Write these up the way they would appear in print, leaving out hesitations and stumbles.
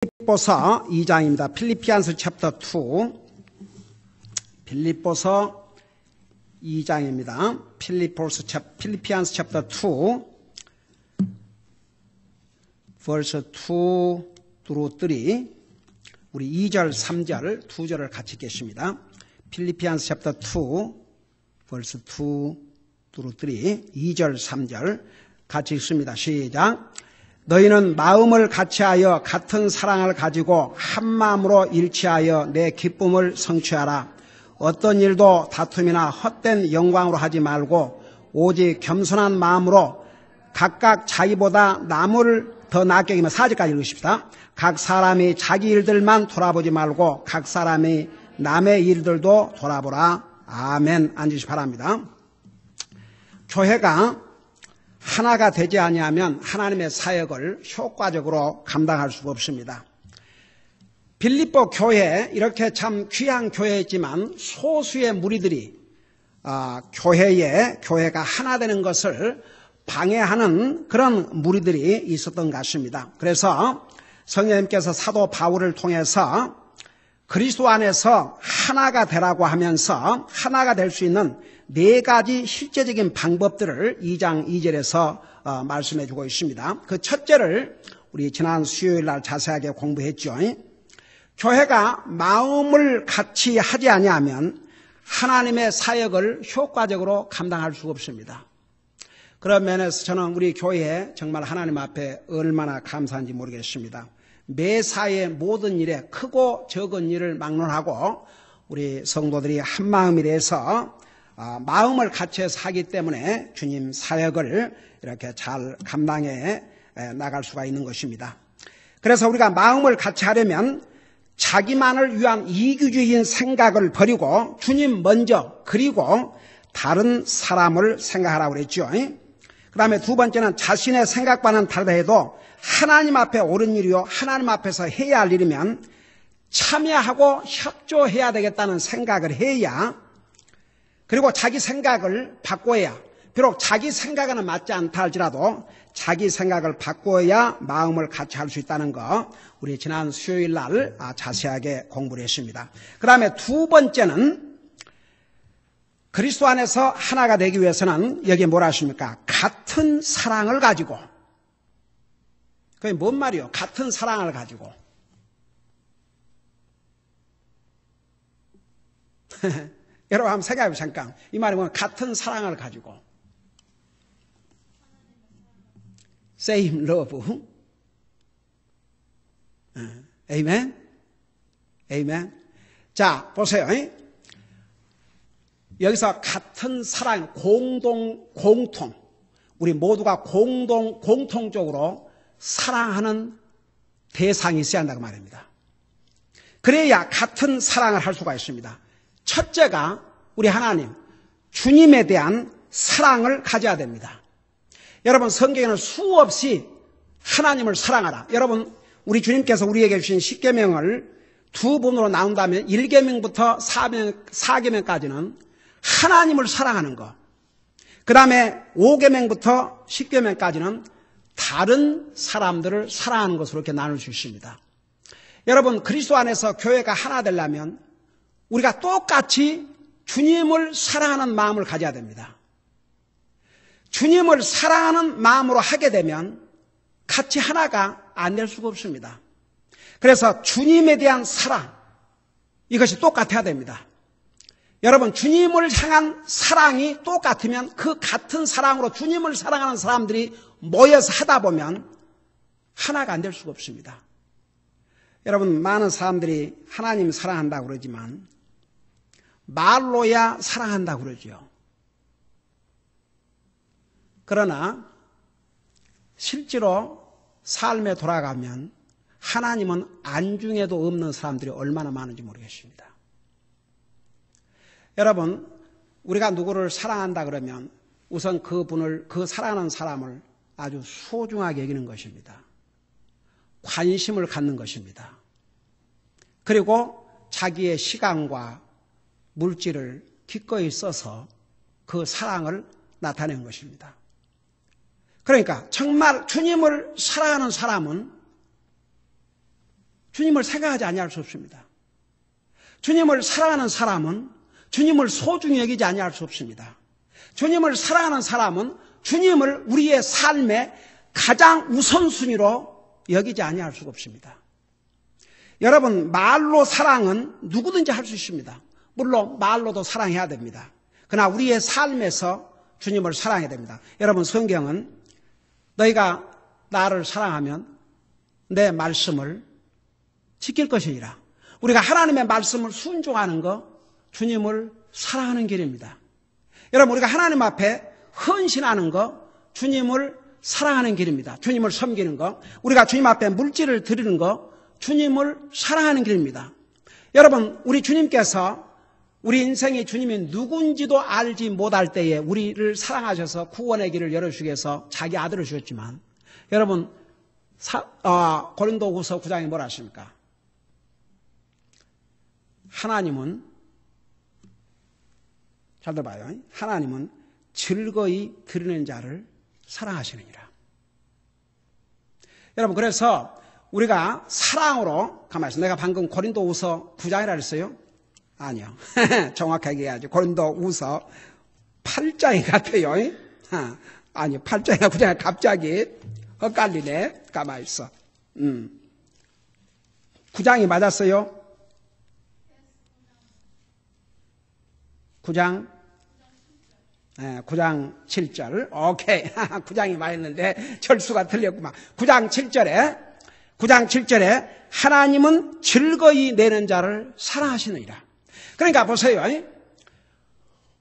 필립보서 2장입니다. 필리피안스 챕터 2. 필립보서 2장입니다. 필리피안스 챕터 2 verse 2 through 3. 우리 2절, 3절, 2절을 같이 읽겠습니다. 필리피안스 챕터 2 verse 2 through 3. 2절, 3절 같이 읽습니다. 시작. 너희는 마음을 같이하여 같은 사랑을 가지고 한 마음으로 일치하여 내 기쁨을 성취하라. 어떤 일도 다툼이나 헛된 영광으로 하지 말고 오직 겸손한 마음으로 각각 자기보다 남을 더 낫게 여기며 4절까지 읽으십시다. 각 사람이 자기 일들만 돌아보지 말고 각 사람이 남의 일들도 돌아보라. 아멘. 앉으시기 바랍니다. 교회가 하나가 되지 아니하면 하나님의 사역을 효과적으로 감당할 수가 없습니다. 빌립보 교회, 이렇게 참 귀한 교회였지만 소수의 무리들이 교회가 하나 되는 것을 방해하는 그런 무리들이 있었던 것 같습니다. 그래서 성령님께서 사도 바울을 통해서 그리스도 안에서 하나가 되라고 하면서 하나가 될 수 있는 4가지 실제적인 방법들을 2장 2절에서 말씀해 주고 있습니다. 그 첫째를 우리 지난 수요일 날 자세하게 공부했죠. 교회가 마음을 같이 하지 아니하면 하나님의 사역을 효과적으로 감당할 수가 없습니다. 그런 면에서 저는 우리 교회에 정말 하나님 앞에 얼마나 감사한지 모르겠습니다. 매사의 모든 일에 크고 적은 일을 막론하고 우리 성도들이 한 마음이 돼서 마음을 같이 해서 하기 때문에 주님 사역을 이렇게 잘 감당해 나갈 수가 있는 것입니다. 그래서 우리가 마음을 같이 하려면 자기만을 위한 이기주의인 생각을 버리고 주님 먼저 그리고 다른 사람을 생각하라고 그랬죠. 그 다음에 두 번째는 자신의 생각과는 다르다 해도 하나님 앞에 옳은 일이요 하나님 앞에서 해야 할 일이면 참여하고 협조해야 되겠다는 생각을 해야, 그리고 자기 생각을 바꿔야, 비록 자기 생각에는 맞지 않다 할지라도 자기 생각을 바꿔야 마음을 같이 할 수 있다는 거 우리 지난 수요일 날 자세하게 공부를 했습니다. 그 다음에 두 번째는 그리스도 안에서 하나가 되기 위해서는 여기에 뭐라 하십니까? 같은 사랑을 가지고. 그게 뭔 말이요? 같은 사랑을 가지고. 여러분 한번 생각해 보세요. 잠깐. 이 말이 뭐냐? 같은 사랑을 가지고. Same love. 아멘. 아멘. 자, 보세요. 여기서 같은 사랑, 공통. 우리 모두가 공통적으로 사랑하는 대상이 있어야 한다고 말입니다. 그래야 같은 사랑을 할 수가 있습니다. 첫째가 우리 하나님, 주님에 대한 사랑을 가져야 됩니다. 여러분 성경에는 수없이 하나님을 사랑하라. 여러분 우리 주님께서 우리에게 주신 십계명을 두 부분으로 나눈다면 1계명부터 4계명까지는 하나님을 사랑하는 것, 그 다음에 5계명부터 10계명까지는 다른 사람들을 사랑하는 것으로 이렇게 나눌 수 있습니다. 여러분 그리스도 안에서 교회가 하나 되려면 우리가 똑같이 주님을 사랑하는 마음을 가져야 됩니다. 주님을 사랑하는 마음으로 하게 되면 같이 하나가 안 될 수가 없습니다. 그래서 주님에 대한 사랑, 이것이 똑같아야 됩니다. 여러분 주님을 향한 사랑이 똑같으면 그 같은 사랑으로 주님을 사랑하는 사람들이 모여서 하다 보면 하나가 안 될 수가 없습니다. 여러분 많은 사람들이 하나님 사랑한다고 그러지만 말로야 사랑한다고 그러죠. 그러나 실제로 삶에 돌아가면 하나님은 안중에도 없는 사람들이 얼마나 많은지 모르겠습니다. 여러분 우리가 누구를 사랑한다 그러면 우선 그 사랑하는 사람을 아주 소중하게 여기는 것입니다. 관심을 갖는 것입니다. 그리고 자기의 시간과 물질을 기꺼이 써서 그 사랑을 나타낸 것입니다. 그러니까 정말 주님을 사랑하는 사람은 주님을 생각하지 아니할 수 없습니다. 주님을 사랑하는 사람은 주님을 소중히 여기지 아니할 수 없습니다. 주님을 사랑하는 사람은 주님을 우리의 삶의 가장 우선순위로 여기지 아니할 수가 없습니다. 여러분, 말로 사랑은 누구든지 할 수 있습니다. 물론 말로도 사랑해야 됩니다. 그러나 우리의 삶에서 주님을 사랑해야 됩니다. 여러분, 성경은 너희가 나를 사랑하면 내 말씀을 지킬 것이니라. 우리가 하나님의 말씀을 순종하는 것, 주님을 사랑하는 길입니다. 여러분, 우리가 하나님 앞에 헌신하는 것, 주님을 사랑하는 길입니다. 주님을 섬기는 것, 우리가 주님 앞에 물질을 드리는 것, 주님을 사랑하는 길입니다. 여러분, 우리 주님께서 우리 인생이 주님이 누군지도 알지 못할 때에 우리를 사랑하셔서 구원의 길을 열어주시기 위해서 자기 아들을 주셨지만, 여러분, 고린도후서 9장에 뭐라 하십니까? 하나님은, 잘 들어봐요. 하나님은 즐거이 드리는 자를 사랑하시느니라. 여러분, 그래서 우리가 사랑으로, 가만히 있어. 내가 방금 고린도후서 9장이라 그랬어요? 아니요. 정확하게 해야지. 고린도후서 8장이 같아요. 아니, 8장이나 9장이 갑자기 헷갈리네. 가만히 있어. 9장이 맞았어요? 9장? 네, 9장 7절. 오케이. 9장이 맞았는데 철수가 틀렸구만. 9장 7절에 하나님은 즐거이 내는 자를 사랑하시느니라. 그러니까 보세요.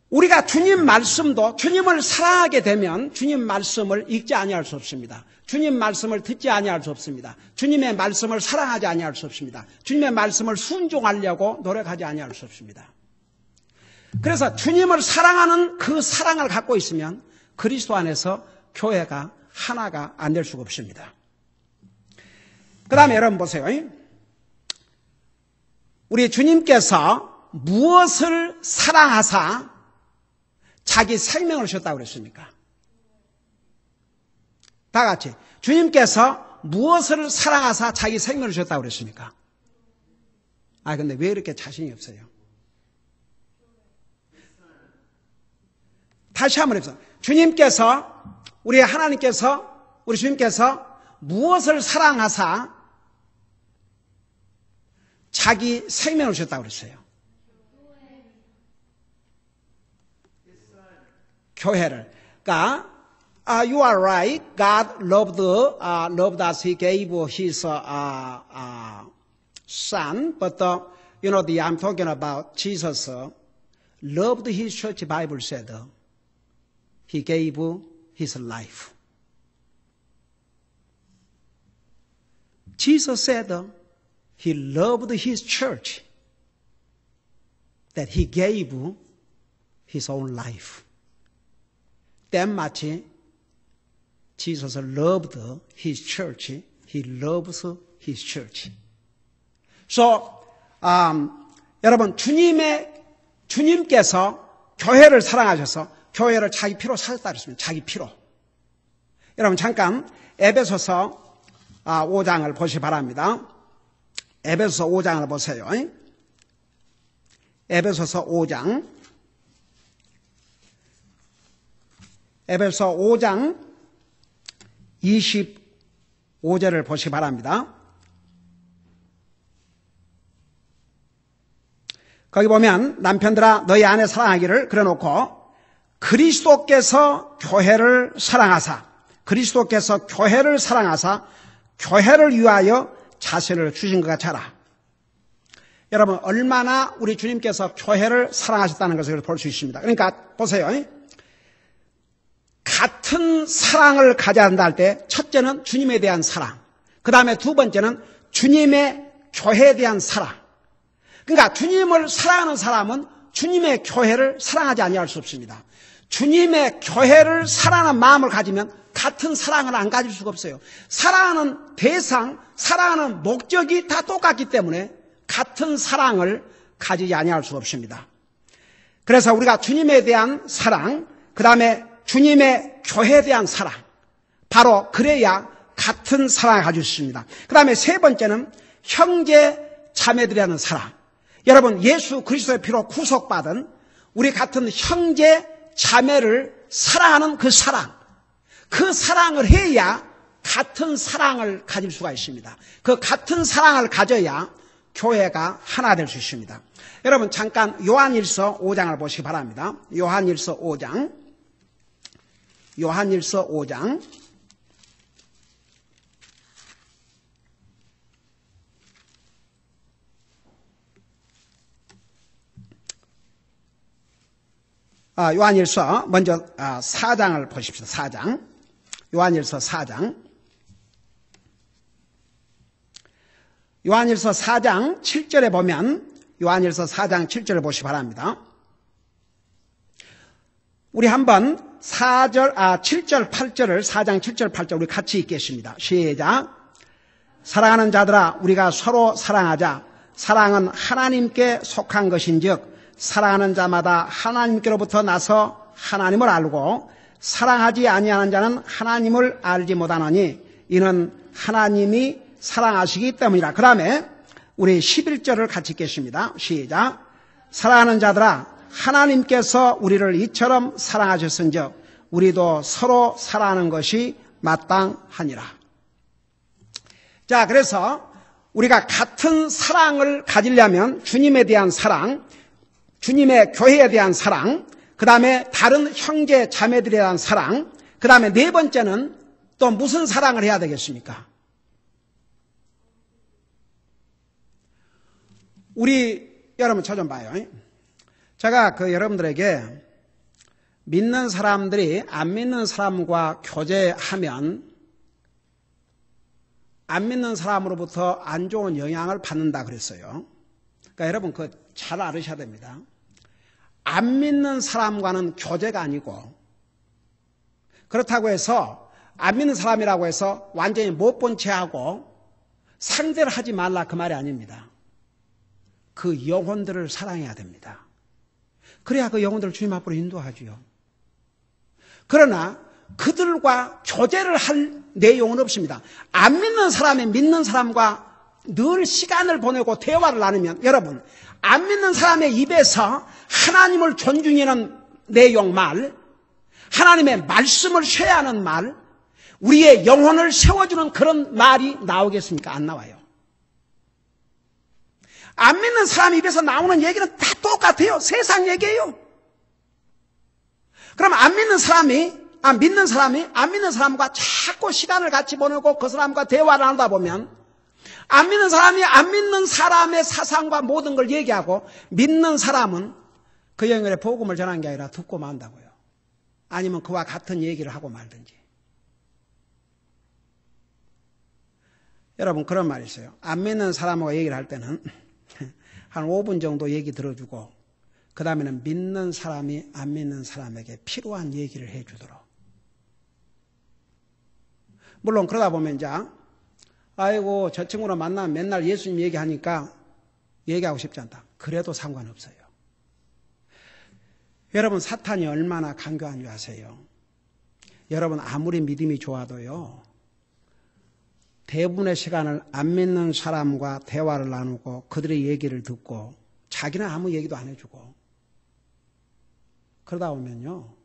우리가 주님 말씀도 주님을 사랑하게 되면 주님 말씀을 읽지 아니할 수 없습니다. 주님 말씀을 듣지 아니할 수 없습니다. 주님의 말씀을 사랑하지 아니할 수 없습니다. 주님의 말씀을 순종하려고 노력하지 아니할 수 없습니다. 그래서 주님을 사랑하는 그 사랑을 갖고 있으면 그리스도 안에서 교회가 하나가 안 될 수가 없습니다. 그 다음에 여러분 보세요. 우리 주님께서 무엇을 사랑하사 자기 생명을 주셨다고 그랬습니까? 다 같이. 주님께서 무엇을 사랑하사 자기 생명을 주셨다고 그랬습니까? 근데 왜 이렇게 자신이 없어요? 다시 한번 해보세요. 우리 주님께서 무엇을 사랑하사 자기 생명을 주셨다고 그랬어요? 교회를. 그러니까, you are right. God loved us. He gave His Son. But I'm talking about Jesus. Loved His church. Bible said He gave His life. Jesus said He loved His church, that He gave His own life. 때마치 Jesus loved His church, He loves His church. So, 여러분, 주님께서 교회를 사랑하셔서 교회를 자기 피로 사셨다 그랬습니다. 자기 피로. 여러분, 잠깐 에베소서 5장을 보시기 바랍니다. 에베소서 5장을 보세요. 에베소서 5장. 에베소서 5장 25절을 보시기 바랍니다. 거기 보면 남편들아 너희 아내 사랑하기를 그래놓고 그리스도께서 교회를 사랑하사 교회를 위하여 자신을 주신 것 같이 하라. 여러분, 얼마나 우리 주님께서 교회를 사랑하셨다는 것을 볼 수 있습니다. 그러니까 보세요. 같은 사랑을 가져야 한다 할 때 첫째는 주님에 대한 사랑, 그 다음에 두 번째는 주님의 교회에 대한 사랑. 그러니까 주님을 사랑하는 사람은 주님의 교회를 사랑하지 아니할 수 없습니다. 주님의 교회를 사랑하는 마음을 가지면 같은 사랑을 안 가질 수가 없어요. 사랑하는 대상, 사랑하는 목적이 다 똑같기 때문에 같은 사랑을 가지지 아니할 수가 없습니다. 그래서 우리가 주님에 대한 사랑, 그 다음에 주님의 교회에 대한 사랑, 바로 그래야 같은 사랑을 가질 수 있습니다. 그 다음에 세 번째는 형제 자매들이라는 사랑. 여러분, 예수 그리스도의 피로 구속받은 우리 같은 형제 자매를 사랑하는 그 사랑. 그 사랑을 해야 같은 사랑을 가질 수가 있습니다. 그 같은 사랑을 가져야 교회가 하나 될 수 있습니다. 여러분, 잠깐 요한일서 5장을 보시기 바랍니다. 요한일서 5장. 요한일서 5장. 요한일서 먼저 4장을 보십시오. 4장. 요한일서 4장. 요한일서 4장 7절에 보면 요한일서 4장 7절을 보시기 바랍니다. 우리 한번 7절, 8절을 4장 7절, 8절 우리 같이 읽겠습니다. 시작. 사랑하는 자들아 우리가 서로 사랑하자. 사랑은 하나님께 속한 것인즉 사랑하는 자마다 하나님께로부터 나서 하나님을 알고 사랑하지 아니하는 자는 하나님을 알지 못하노니 이는 하나님이 사랑하시기 때문이라. 그 다음에 우리 11절을 같이 읽겠습니다. 시작. 사랑하는 자들아 하나님께서 우리를 이처럼 사랑하셨은즉 우리도 서로 사랑하는 것이 마땅하니라. 자, 그래서 우리가 같은 사랑을 가지려면 주님에 대한 사랑, 주님의 교회에 대한 사랑, 그 다음에 다른 형제 자매들에 대한 사랑, 그 다음에 네 번째는 또 무슨 사랑을 해야 되겠습니까? 여러분 저 좀 봐요. 제가 여러분들에게 믿는 사람들이 안 믿는 사람과 교제하면 안 믿는 사람으로부터 안 좋은 영향을 받는다 그랬어요. 그러니까 여러분 잘 알으셔야 됩니다. 안 믿는 사람과는 교제가 아니고 그렇다고 해서 안 믿는 사람이라고 해서 완전히 못 본 채 하고 상대를 하지 말라 그 말이 아닙니다. 그 영혼들을 사랑해야 됩니다. 그래야 그 영혼들을 주님 앞으로 인도하지요. 그러나 그들과 교제를 할 내용은 없습니다. 안 믿는 사람이 믿는 사람과 늘 시간을 보내고 대화를 나누면 여러분 안 믿는 사람의 입에서 하나님을 존중하는 내용 말, 하나님의 말씀을 쇠야 하는 말, 우리의 영혼을 세워주는 그런 말이 나오겠습니까? 안 나와요. 안 믿는 사람 입에서 나오는 얘기는 다 똑같아요. 세상 얘기예요. 그럼 안 믿는 사람이 안 믿는 사람과 자꾸 시간을 같이 보내고 그 사람과 대화를 하다 보면 안 믿는 사람이 안 믿는 사람의 사상과 모든 걸 얘기하고 믿는 사람은 그 영혼의 복음을 전한 게 아니라 듣고 만다고요. 아니면 그와 같은 얘기를 하고 말든지. 여러분 그런 말이 있어요. 안 믿는 사람하고 얘기를 할 때는 한 5분 정도 얘기 들어주고 그 다음에는 믿는 사람이 안 믿는 사람에게 필요한 얘기를 해주도록. 물론 그러다 보면 이제 아이고 저 친구랑 만나면 맨날 예수님 얘기하니까 얘기하고 싶지 않다. 그래도 상관없어요. 여러분 사탄이 얼마나 간교한 줄 아세요? 여러분 아무리 믿음이 좋아도요. 대부분의 시간을 안 믿는 사람과 대화를 나누고 그들의 얘기를 듣고 자기는 아무 얘기도 안 해주고 그러다 보면요.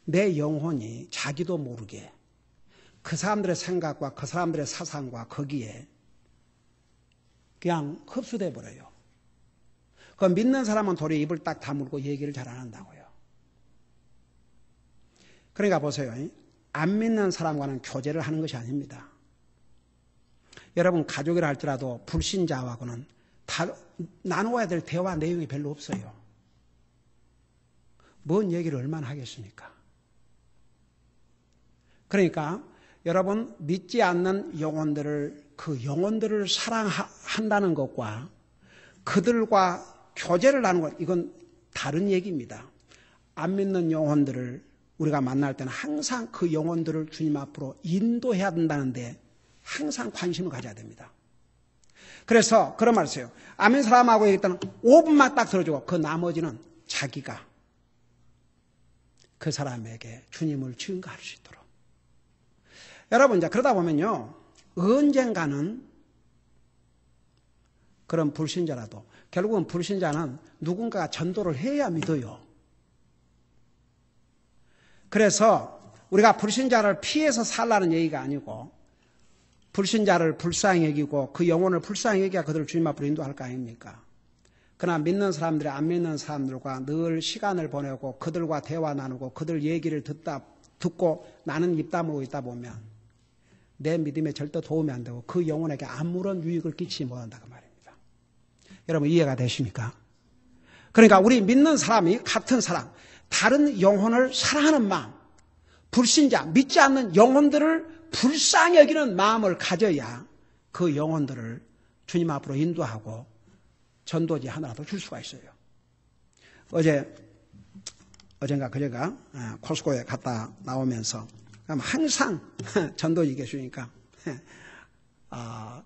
내 영혼이 자기도 모르게 그 사람들의 생각과 그 사람들의 사상과 거기에 그냥 흡수돼 버려요. 그 믿는 사람은 도리어 입을 딱 다물고 얘기를 잘 안 한다고요. 그러니까 보세요. 안 믿는 사람과는 교제를 하는 것이 아닙니다. 여러분 가족이라 할지라도 불신자하고는 나누어야 될 대화 내용이 별로 없어요. 뭔 얘기를 얼마나 하겠습니까? 그러니까 여러분 믿지 않는 영혼들을 그 영혼들을 사랑한다는 것과 그들과 교제를 나누는 것 이건 다른 얘기입니다. 안 믿는 영혼들을 우리가 만날 때는 항상 그 영혼들을 주님 앞으로 인도해야 된다는데 항상 관심을 가져야 됩니다. 그래서 그런 말을 써요. 안 믿는 사람하고 얘기했다는 5분만 딱 들어주고 그 나머지는 자기가 그 사람에게 주님을 증거할 수 있도록. 여러분 이제 그러다 보면요. 언젠가는 그런 불신자라도 결국은 불신자는 누군가가 전도를 해야 믿어요. 그래서 우리가 불신자를 피해서 살라는 얘기가 아니고 불신자를 불쌍히 여기고 그 영혼을 불쌍히 여기야 그들을 주님 앞으로 인도할 거 아닙니까? 그러나 믿는 사람들이 안 믿는 사람들과 늘 시간을 보내고 그들과 대화 나누고 그들 얘기를 듣고 나는 입 다물고 있다 보면 내 믿음에 절대 도움이 안 되고 그 영혼에게 아무런 유익을 끼치지 못한다고 말입니다. 여러분 이해가 되십니까? 그러니까 우리 믿는 사람이 같은 사람, 다른 영혼을 사랑하는 마음, 불신자, 믿지 않는 영혼들을 불쌍히 여기는 마음을 가져야 그 영혼들을 주님 앞으로 인도하고 전도지 하나라도 줄 수가 있어요. 어젠가 그제가 코스코에 갔다 나오면서 항상 전도지 계시니까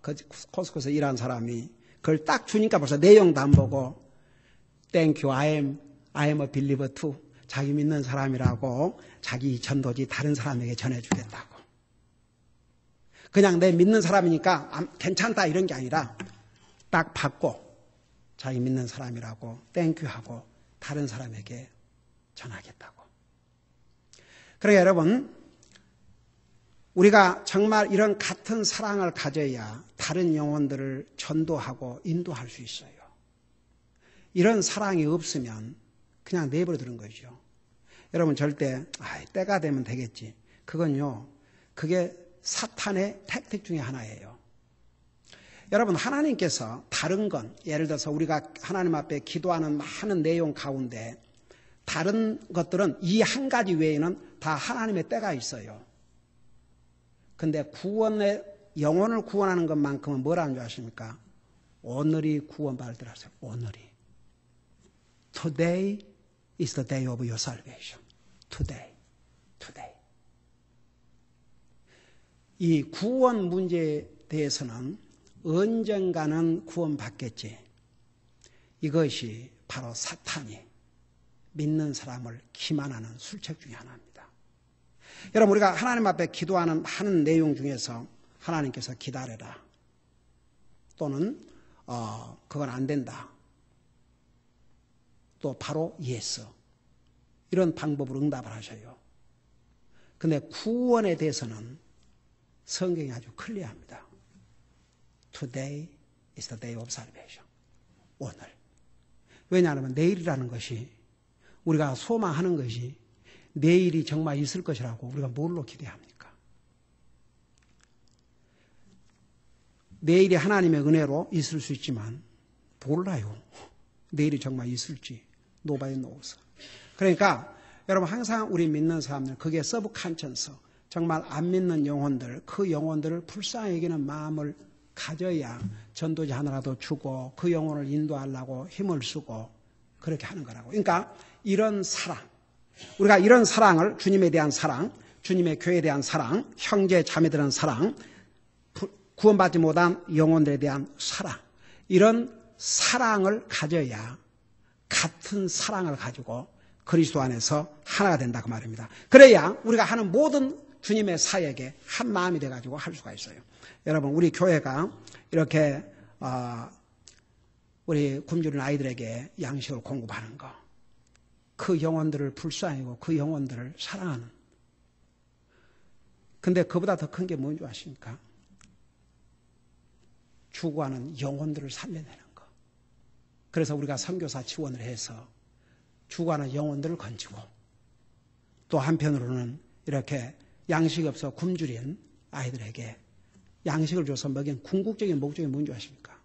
그 코스코에서 일한 사람이 그걸 딱 주니까 벌써 내용도 안 보고 Thank you, I am a believer too. 자기 믿는 사람이라고 자기 전도지 다른 사람에게 전해주겠다고. 그냥 내 믿는 사람이니까 괜찮다 이런 게 아니라 딱 받고 자기 믿는 사람이라고 땡큐 하고 다른 사람에게 전하겠다고. 그러니까 여러분 우리가 정말 이런 같은 사랑을 가져야 다른 영혼들을 전도하고 인도할 수 있어요. 이런 사랑이 없으면 그냥 내버려 두는 거죠. 여러분 절대 때가 되면 되겠지. 그건요. 그게 사탄의 택틱 중에 하나예요. 여러분 하나님께서 다른 건 예를 들어서 우리가 하나님 앞에 기도하는 많은 내용 가운데 다른 것들은 이 한 가지 외에는 다 하나님의 때가 있어요. 근데 구원의 영혼을 구원하는 것만큼은 뭐라는 줄 아십니까? 오늘이 구원받을 때라서요. 오늘이. Today is the day of your salvation. Today. 이 구원 문제에 대해서는 언젠가는 구원받겠지. 이것이 바로 사탄이 믿는 사람을 기만하는 술책 중에 하나입니다. 여러분 우리가 하나님 앞에 기도하는 많은 내용 중에서 하나님께서 기다려라 또는 그건 안 된다 또 바로 yes 이런 방법으로 응답을 하셔요. 근데 구원에 대해서는 성경이 아주 클리어합니다. Today is the day of salvation. 오늘. 왜냐하면 내일이라는 것이 우리가 소망하는 것이 내일이 정말 있을 것이라고 우리가 뭘로 기대합니까? 내일이 하나님의 은혜로 있을 수 있지만 몰라요. 내일이 정말 있을지. Nobody knows. 그러니까 여러분 항상 우리 믿는 사람들 그게 서브 칸천서 정말 안 믿는 영혼들 그 영혼들을 불쌍히 여기는 마음을 가져야 전도지 하나라도 주고 그 영혼을 인도하려고 힘을 쓰고 그렇게 하는 거라고. 그러니까 이런 사랑 우리가 이런 사랑을 주님에 대한 사랑 주님의 교회에 대한 사랑 형제 자매들은 사랑 구원받지 못한 영혼들에 대한 사랑 이런 사랑을 가져야 같은 사랑을 가지고 그리스도 안에서 하나가 된다 그 말입니다. 그래야 우리가 하는 모든 주님의 사역에 한 마음이 돼가지고 할 수가 있어요. 여러분 우리 교회가 이렇게 우리 굶주린 아이들에게 양식을 공급하는 거 그 영혼들을 불쌍히고 그 영혼들을 사랑하는 근데 그보다 더 큰 게 뭔지 아십니까? 죽어가는 영혼들을 살려내는 거. 그래서 우리가 선교사 지원을 해서 죽어가는 영혼들을 건지고 또 한편으로는 이렇게 양식이 없어 굶주린 아이들에게 양식을 줘서 먹인 궁극적인 목적이 뭔지 아십니까?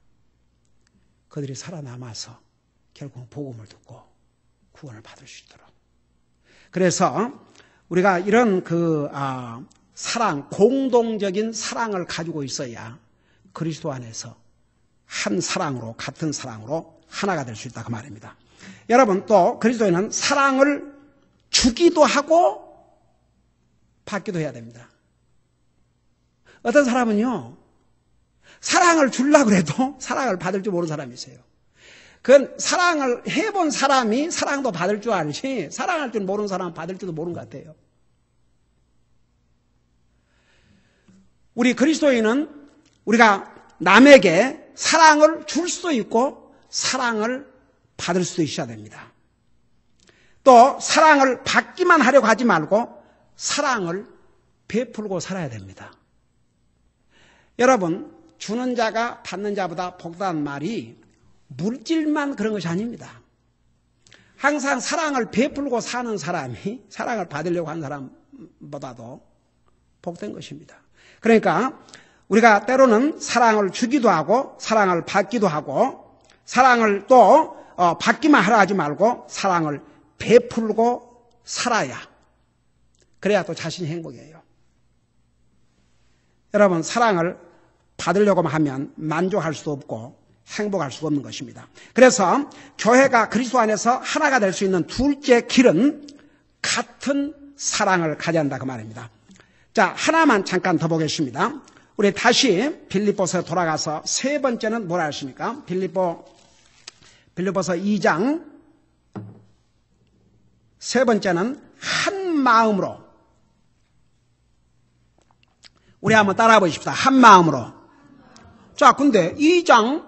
그들이 살아남아서 결국 복음을 듣고 구원을 받을 수 있도록. 그래서 우리가 이런 사랑, 공동적인 사랑을 가지고 있어야 그리스도 안에서 한 사랑으로 같은 사랑으로 하나가 될 수 있다 그 말입니다. 여러분 또 그리스도에는 사랑을 주기도 하고 받기도 해야 됩니다. 어떤 사람은요 사랑을 주려고 해도 사랑을 받을 줄 모르는 사람이 있어요. 그건 사랑을 해본 사람이 사랑도 받을 줄 알지 사랑할 줄 모르는 사람은 받을 줄도 모르는 것 같아요. 우리 그리스도인은 우리가 남에게 사랑을 줄 수도 있고 사랑을 받을 수도 있어야 됩니다. 또 사랑을 받기만 하려고 하지 말고 사랑을 베풀고 살아야 됩니다. 여러분, 주는 자가 받는 자보다 복다는 말이 물질만 그런 것이 아닙니다. 항상 사랑을 베풀고 사는 사람이 사랑을 받으려고 하는 사람보다도 복된 것입니다. 그러니까 우리가 때로는 사랑을 주기도 하고 사랑을 받기도 하고 사랑을 또 받기만 하려 하지 말고 사랑을 베풀고 살아야, 그래야 또 자신이 행복해요. 여러분, 사랑을 받으려고 하면 만족할 수도 없고 행복할 수가 없는 것입니다. 그래서 교회가 그리스도 안에서 하나가 될 수 있는 둘째 길은 같은 사랑을 가져야 한다 그 말입니다. 자, 하나만 잠깐 더 보겠습니다. 우리 다시 빌립보서에 돌아가서 세 번째는 뭐라 하십니까? 빌립보서 2장 세 번째는 한 마음으로. 우리 한번 따라해 보십시다. 한 마음으로. 자, 근데 2절에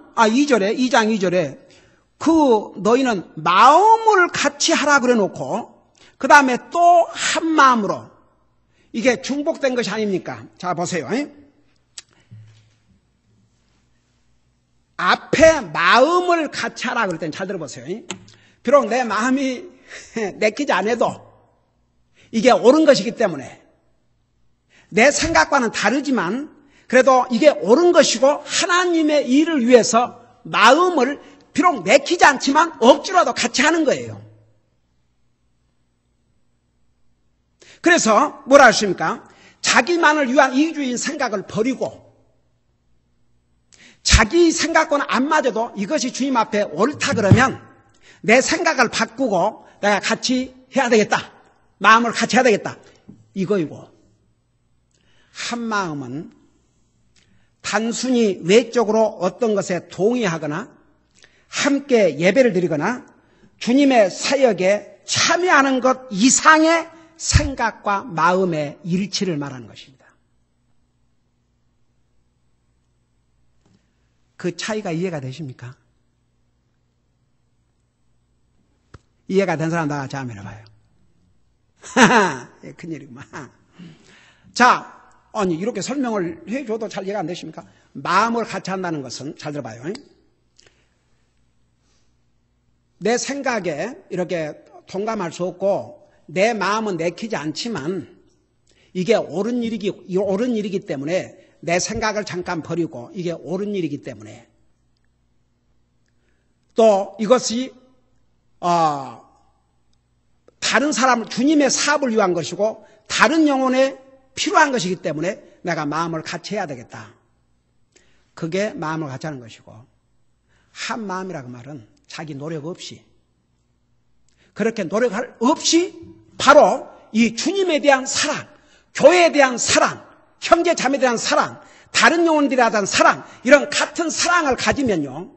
그 너희는 마음을 같이 하라 그래 놓고 그 다음에 또 한 마음으로. 이게 중복된 것이 아닙니까? 자, 보세요. 앞에 마음을 같이 하라 그럴 땐 잘 들어보세요. 비록 내 마음이 내키지 않아도 이게 옳은 것이기 때문에 내 생각과는 다르지만 그래도 이게 옳은 것이고 하나님의 일을 위해서 마음을 비록 내키지 않지만 억지로라도 같이 하는 거예요. 그래서 뭐라 하십니까? 자기만을 위한 이기주의인 생각을 버리고 자기 생각과는 안 맞아도 이것이 주님 앞에 옳다 그러면 내 생각을 바꾸고 내가 같이 해야 되겠다. 마음을 같이 해야 되겠다. 이거이고, 한 마음은 단순히 외적으로 어떤 것에 동의하거나 함께 예배를 드리거나 주님의 사역에 참여하는 것 이상의 생각과 마음의 일치를 말하는 것입니다. 그 차이가 이해가 되십니까? 이해가 된 사람 다 자면 해봐요. 하하, 큰일이구만. 자, 아니 이렇게 설명을 해줘도 잘 이해가 안 되십니까? 마음을 같이 한다는 것은 잘 들어봐요. 내 생각에 이렇게 동감할 수 없고 내 마음은 내키지 않지만 이게 옳은 일이기 때문에 내 생각을 잠깐 버리고 이게 옳은 일이기 때문에 또 이것이 다른 사람, 주님의 사업을 위한 것이고 다른 영혼에 필요한 것이기 때문에 내가 마음을 같이 해야 되겠다. 그게 마음을 같이 하는 것이고, 한 마음이라고 말은 자기 노력 없이, 그렇게 노력할 없이 바로 이 주님에 대한 사랑, 교회에 대한 사랑, 형제 자매에 대한 사랑, 다른 영혼들에 대한 사랑, 이런 같은 사랑을 가지면요,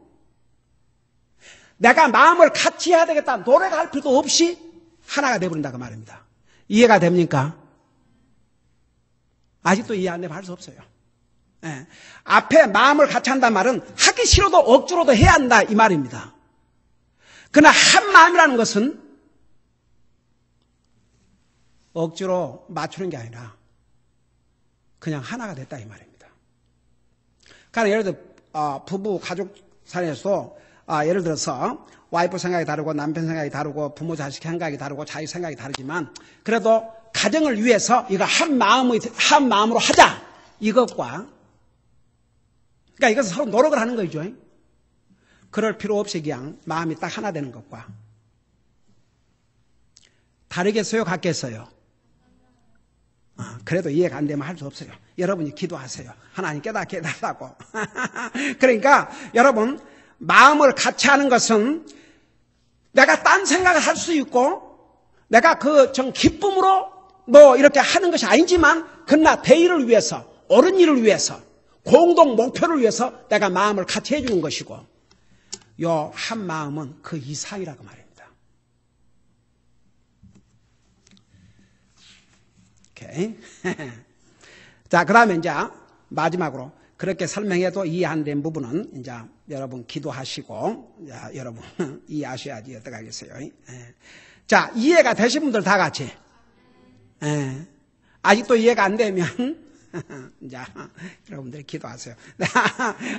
내가 마음을 같이 해야 되겠다 노력할 필요도 없이 하나가 되어버린다 그 말입니다. 이해가 됩니까? 아직도 이해 안 되면 할 수 없어요. 예. 앞에 마음을 같이 한다는 말은 하기 싫어도 억지로도 해야 한다 이 말입니다. 그러나 한 마음이라는 것은 억지로 맞추는 게 아니라 그냥 하나가 됐다 이 말입니다. 그러니까 예를 들어 부부 가족 사이에서 예를 들어서 와이프 생각이 다르고 남편 생각이 다르고 부모 자식 생각이 다르고 자기 생각이 다르지만 그래도 가정을 위해서 이거 한 마음으로 하자 이것과, 그러니까 이것은 서로 노력을 하는 거죠. 그럴 필요 없이 그냥 마음이 딱 하나 되는 것과 다르겠어요? 같겠어요? 그래도 이해가 안 되면 할 수 없어요. 여러분이 기도하세요. 하나님 깨닫게 해달라고. 그러니까 여러분, 마음을 같이 하는 것은 내가 딴 생각을 할 수 있고 내가 그 정 기쁨으로 뭐 이렇게 하는 것이 아니지만 그러나 대의를 위해서, 옳은 일을 위해서, 공동 목표를 위해서 내가 마음을 같이 해주는 것이고, 요 한 마음은 그 이상이라고 말입니다. 오케이. 자, 그 다음에 이제 마지막으로 그렇게 설명해도 이해 안 된 부분은 이제 여러분 기도하시고 여러분 이해하셔야지 어떡하겠어요. 자, 이해가 되신 분들 다 같이. 아직도 이해가 안 되면 이제 여러분들이 기도하세요.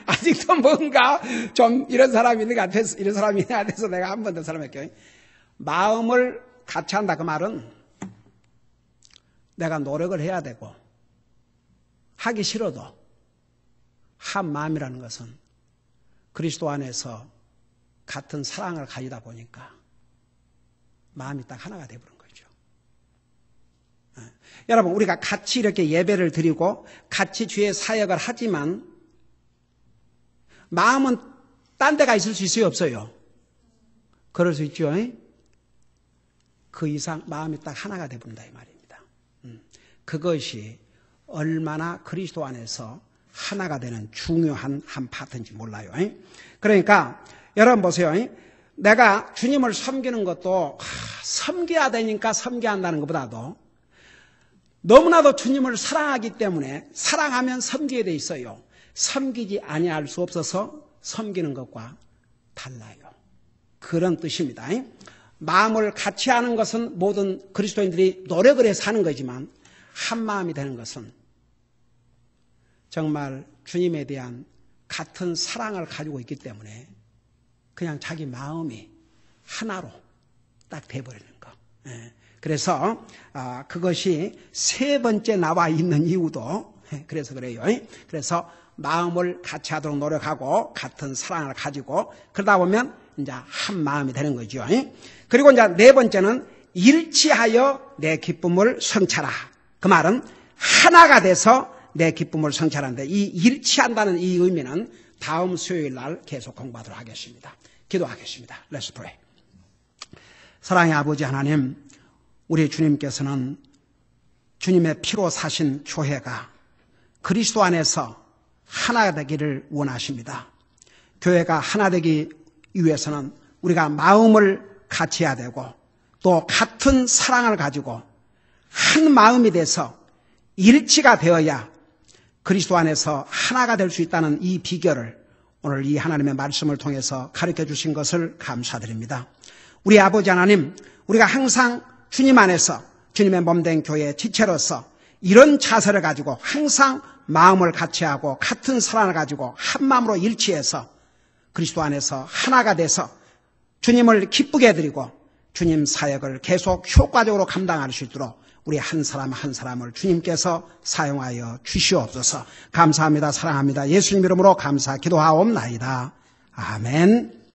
아직도 뭔가 좀 이런 사람이 있는 것 같아서 내가 한 번 더 설명할게요. 마음을 같이 한다 그 말은 내가 노력을 해야 되고 하기 싫어도 한 마음이라는 것은 그리스도 안에서 같은 사랑을 가지다 보니까 마음이 딱 하나가 되어버린 거죠. 여러분, 우리가 같이 이렇게 예배를 드리고 같이 주의 사역을 하지만 마음은 딴 데가 있을 수 있어요, 없어요? 그럴 수 있죠. 그 이상 마음이 딱 하나가 되어버린다 이 말입니다. 그것이 얼마나 그리스도 안에서 하나가 되는 중요한 한 파트인지 몰라요. 그러니까 여러분 보세요. 내가 주님을 섬기는 것도 섬겨야 되니까 섬겨야 한다는 것보다도 너무나도 주님을 사랑하기 때문에 사랑하면 섬기게 돼 있어요. 섬기지 아니할 수 없어서 섬기는 것과 달라요. 그런 뜻입니다. 마음을 같이 하는 것은 모든 그리스도인들이 노력을 해서 하는 거지만 한 마음이 되는 것은 정말 주님에 대한 같은 사랑을 가지고 있기 때문에 그냥 자기 마음이 하나로 딱 돼버리는 거. 그래서 그것이 세 번째 나와 있는 이유도 그래서 그래요. 그래서 마음을 같이 하도록 노력하고 같은 사랑을 가지고 그러다 보면 이제 한 마음이 되는 거죠. 그리고 이제 네 번째는 일치하여 내 기쁨을 성찰하. 그 말은 하나가 돼서 내 기쁨을 성찰하는데 이 일치한다는 이 의미는 다음 수요일 날 계속 공부하도록 하겠습니다. 기도하겠습니다. Let's pray. 사랑의 아버지 하나님, 우리 주님께서는 주님의 피로 사신 교회가 그리스도 안에서 하나 되기를 원하십니다. 교회가 하나 되기 위해서는 우리가 마음을 같이 해야 되고 또 같은 사랑을 가지고 한 마음이 돼서 일치가 되어야 그리스도 안에서 하나가 될 수 있다는 이 비결을 오늘 이 하나님의 말씀을 통해서 가르쳐 주신 것을 감사드립니다. 우리 아버지 하나님, 우리가 항상 주님 안에서 주님의 몸된 교회의 지체로서 이런 자세를 가지고 항상 마음을 같이 하고 같은 사랑을 가지고 한 마음으로 일치해서 그리스도 안에서 하나가 돼서 주님을 기쁘게 해드리고 주님 사역을 계속 효과적으로 감당할 수 있도록 우리 한 사람 한 사람을 주님께서 사용하여 주시옵소서. 감사합니다. 사랑합니다. 예수님 이름으로 감사 기도하옵나이다. 아멘.